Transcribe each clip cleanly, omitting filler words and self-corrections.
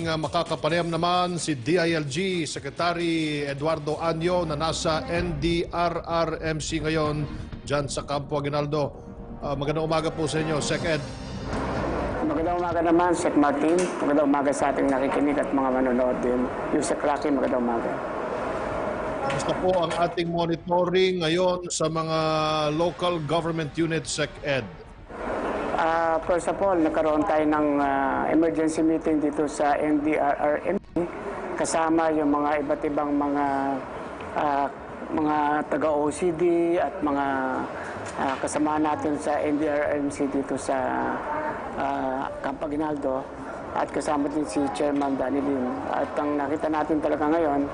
Makakapanayam naman si DILG Secretary Eduardo Anyo na nasa NDRRMC ngayon dyan sa Campo Aguinaldo. Magandang umaga po sa inyo, Sec Ed. Magandang umaga naman, Sec Martin. Magandang umaga sa ating nakikinig at mga manonood din. Yung Sec Rocky, magandang umaga. Basta po ang ating monitoring ngayon sa mga local government units, Sec Ed. First of all, nagkaroon tayo ng emergency meeting dito sa NDRRMC kasama yung mga iba't ibang mga taga-OCD at mga kasama natin sa NDRRMC dito sa Campo Aguinaldo at kasama din si Chairman Danny Lim. At ang nakita natin talaga ngayon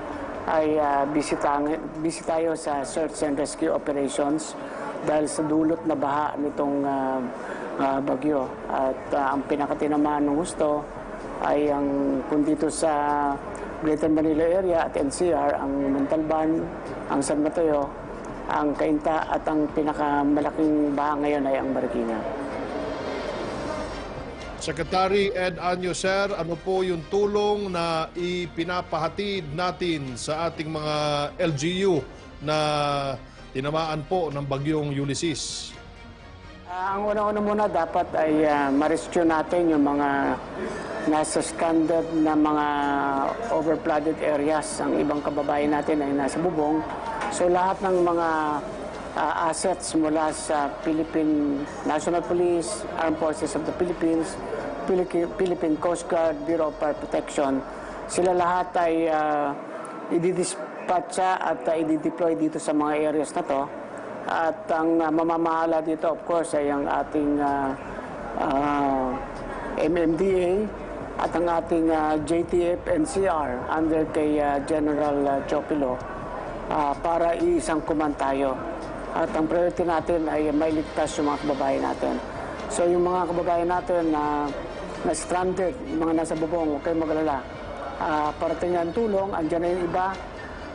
ay busy tayo sa search and rescue operations dahil sa dulot na baha nitong bagyo. At ang pinakatinamaan ng gusto ay kung dito sa Greater Manila area at NCR, ang Montalban, ang San Mateo, ang Cainta at ang pinakamalaking baha ngayon ay ang Marikina. Secretary Ed Anyo, sir, ano po yung tulong na ipinapahatid natin sa ating mga LGU na tinamaan po ng bagyong Ulysses? Ang una-una muna dapat ay ma-rescue natin yung mga nasa stranded na mga overflooded areas. Ang ibang kababayan natin ay nasa bubong. So lahat ng mga assets mula sa Philippine National Police, Armed Forces of the Philippines, Philippine Coast Guard, Bureau of Fire Protection, sila lahat ay i-dispatcha at i-deploy dito sa mga areas na to. At ang mamamahala dito, of course, ay ang ating MMDA at ang ating JTF-NCR under kay General Chopilo para iisang kuman tayo. At ang priority natin ay mailigtas yung mga kababayan natin. So yung mga kababayan natin na stranded, yung mga nasa bubong, huwag kayong magalala. Parating ang tulong, andyan na yung iba.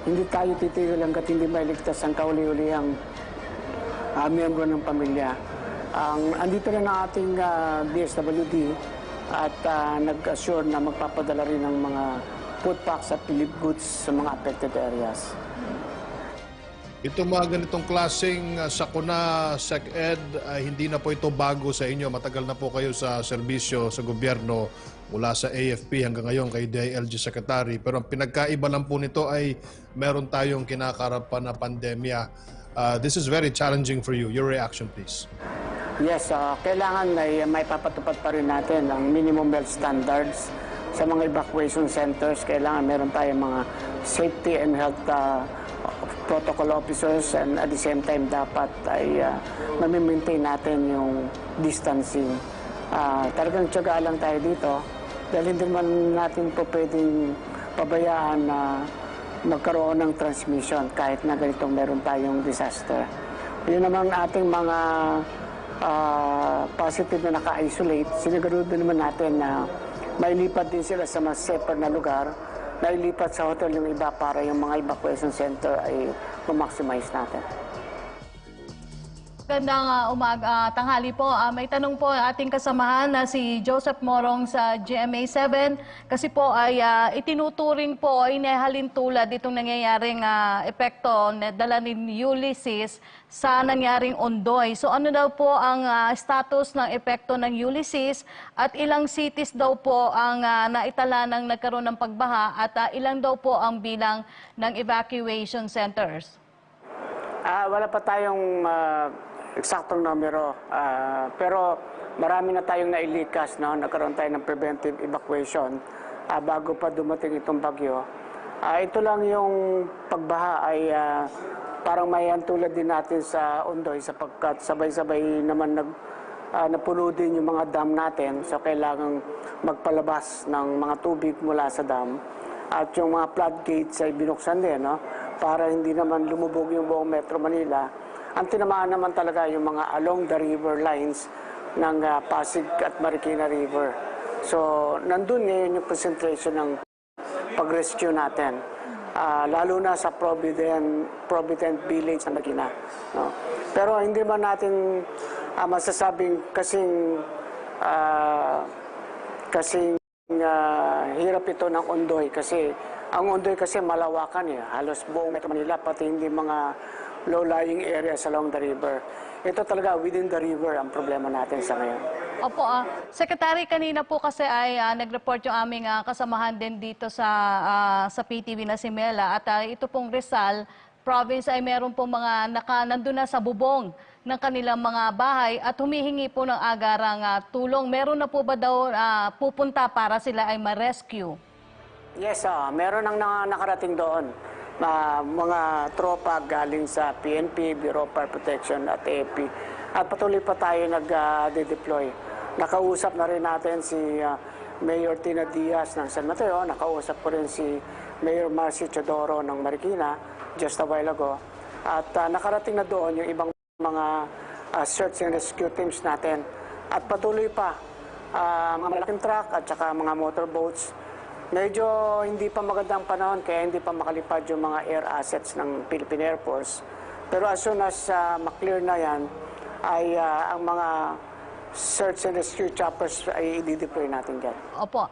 Hindi tayo titigil hanggat hindi mailigtas ang kauli-ulihang miyembro ng pamilya. Andito rin ang ating DSWD at nag-assure na magpapadala rin ng mga food packs at relief goods sa mga affected areas. Itong mga ganitong klaseng sakuna, Sec Ed, hindi na po ito bago sa inyo. Matagal na po kayo sa serbisyo sa gobyerno mula sa AFP hanggang ngayon kay DILG Secretary. Pero ang pinagkaiba lang po nito ay meron tayong kinakarapan na pandemya. This is very challenging for you. Your reaction, please. Yes, kailangan ay may papatupad pa rin natin ang minimum health standards sa mga evacuation centers. Kailangan meron tayong mga safety and health protocol officers, and at the same time dapat ay mamimaintain natin yung distancing. Talagang tiyaga lang tayo dito dahil hindi naman natin po pwedeng pabayaan na magkaroon ng transmission kahit na ganitong meron tayong disaster. Yun naman ating mga positive na naka-isolate, sinigurado naman natin na mailipat din sila sa mas safer na lugar, nailipat sa hotel yung iba para yung mga evacuation center ay ma-maximize natin. Magandang tanghali po. May tanong po ating kasamahan na si Joseph Morong sa GMA7 kasi po ay itinuturing po ay inahalin tulad itong nangyayaring epekto na dala ni Ulysses sa nangyaring Ondoy. So ano daw po ang status ng epekto ng Ulysses at ilang cities daw po ang naitala ng nagkaroon ng pagbaha at ilang daw po ang bilang ng evacuation centers? Wala pa tayong eksaktong numero, pero marami na tayong nailikas, no? Nagkaroon tayo ng preventive evacuation bago pa dumating itong bagyo. Ito lang yung pagbaha ay parang may tulad din natin sa Ondoy sapagkat sabay-sabay naman napuno din yung mga dam natin, so kailangang magpalabas ng mga tubig mula sa dam. At yung mga floodgates ay binuksan din, no? Para hindi naman lumubog yung buong Metro Manila. Ang tinamaan naman talaga yung mga along the river lines ng Pasig at Marikina River. So, nandun ngayon yung concentration ng pag-rescue natin. Lalo na sa Provident Village sa Marikina. No? Pero hindi man natin masasabing kasing Hirap ito ng Ondoy kasi ang Ondoy kasi malawakan halos buong Metro Manila pati hindi mga low-lying areas along the river. Ito talaga within the river ang problema natin sa ngayon. Opo, Secretary, kanina po kasi ay nag-report yung aming kasamahan din dito sa PTV na si Mela at ito pong Rizal Province ay meron po mga nandun na sa bubong ng kanilang mga bahay at humihingi po ng agarang tulong. Meron na po ba daw pupunta para sila ay ma-rescue? Yes, meron ang nakarating doon. Mga tropa galing sa PNP, Bureau of Fire Protection at AFP. At patuloy pa tayo nag-deploy. Nakausap na rin natin si Mayor Tina Diaz ng San Mateo. Nakausap ko rin si Mayor Marcy Chodoro ng Marikina just a while ago. At nakarating na doon yung ibang mga search and rescue teams natin. At patuloy pa mga malaking truck at saka mga motorboats. Medyo hindi pa magandang panahon kaya hindi pa makalipad yung mga air assets ng Philippine Air Force. Pero as soon as maklear na yan, ay ang mga search and rescue choppers ay i-deploy natin dyan. Opo.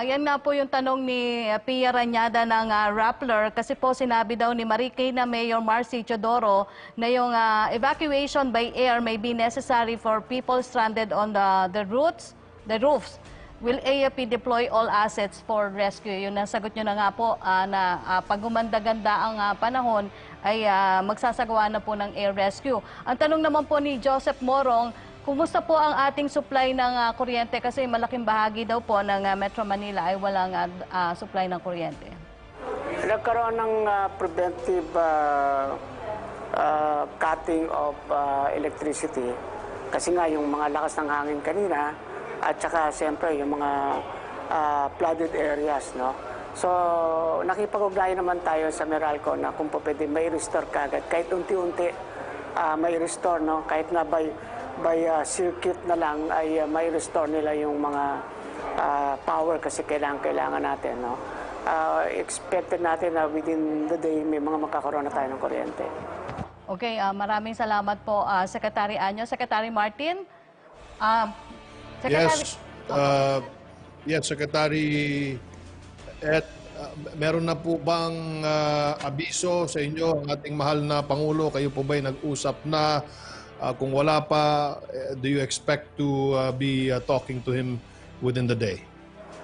Yan nga po yung tanong ni Pia Ranyada ng Rappler kasi po sinabi daw ni Marikina Mayor Marcy Chodoro na yung evacuation by air may be necessary for people stranded on the roofs. Will AFP deploy all assets for rescue? Yun ang sagot nyo na nga po na pag gumanda-ganda ang panahon ay magsasagawa na po ng air rescue. Ang tanong naman po ni Joseph Morong, kumusta po ang ating supply ng kuryente? Kasi malaking bahagi daw po ng Metro Manila ay walang supply ng kuryente. Nagkaroon ng preventive cutting of electricity. Kasi nga yung mga lakas ng hangin kanina at saka siyempre yung mga flooded areas. No? So nakipag-ugnayan naman tayo sa Meralco na kung pwede may restore kagad. Kahit unti-unti may restore. No? Kahit na by circuit na lang ay may restore nila yung mga power kasi kailangan natin. No? Expected natin na within the day may mga makakaroon na tayo ng kuryente. Okay, maraming salamat po Secretary Anyo. Secretary Martin? Secretary... Yes, Secretary Ed, meron na po bang abiso sa inyo ang ating mahal na Pangulo? Kayo po ba'y nag-usap na? Kung wala pa, do you expect to be talking to him within the day?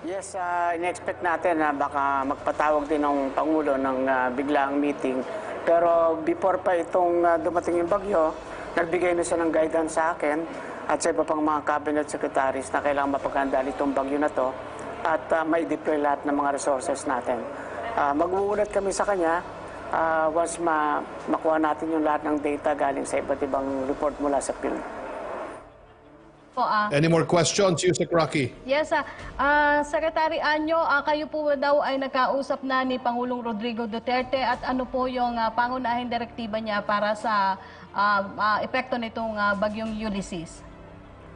Yes, in-expect natin na baka magpatawag din ng Pangulo ng biglaang meeting. Pero before pa itong dumating yung bagyo, nagbigay na siya ng guidance sa akin at sa iba pang mga cabinet secretaries na kailangan mapaghandaan itong bagyo na to at may deploy lahat ng mga resources natin. Mag-uulat kami sa kanya once makuha natin yung lahat ng data galing sa iba't ibang report mula sa field. Any more questions, Yusek Rocky? Yes, Secretary Anyo, kayo po daw ay nagkausap na ni Pangulong Rodrigo Duterte at ano po yung pangunahing direktiba niya para sa epekto nitong bagyong Ulysses?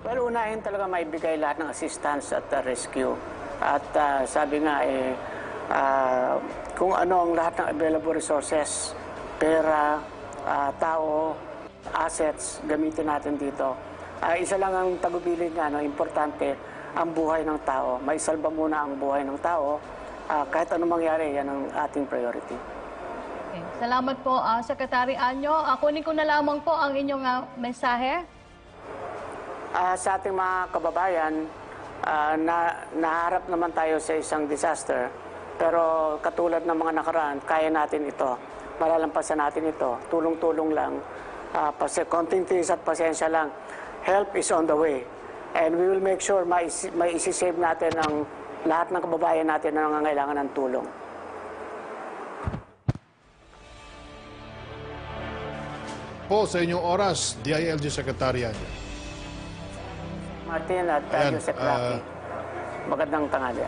Well, unahin talaga maibigay lahat ng assistance at rescue. At sabi nga kung ano ang lahat ng available resources, pera, tao, assets, gamitin natin dito. Isa lang ang tagubilin niya, importante ang buhay ng tao. May salba muna ang buhay ng tao. Kahit anong mangyari, yan ang ating priority. Okay. Salamat po, Secretary Anyo. Kunin ko na lamang po ang inyong mensahe. Sa ating mga kababayan, naharap naman tayo sa isang disaster. Pero katulad ng mga nakaraan, kaya natin ito. Malalampasan natin ito. Tulong-tulong lang. Konting tiis at pasensya lang. Help is on the way. And we will make sure may isi-save natin ang lahat ng kababayan natin na nangangailangan ng tulong. Po sa inyong oras, DILG Secretary Anyo. Martin at Yusek Rocky, magandang tanghali.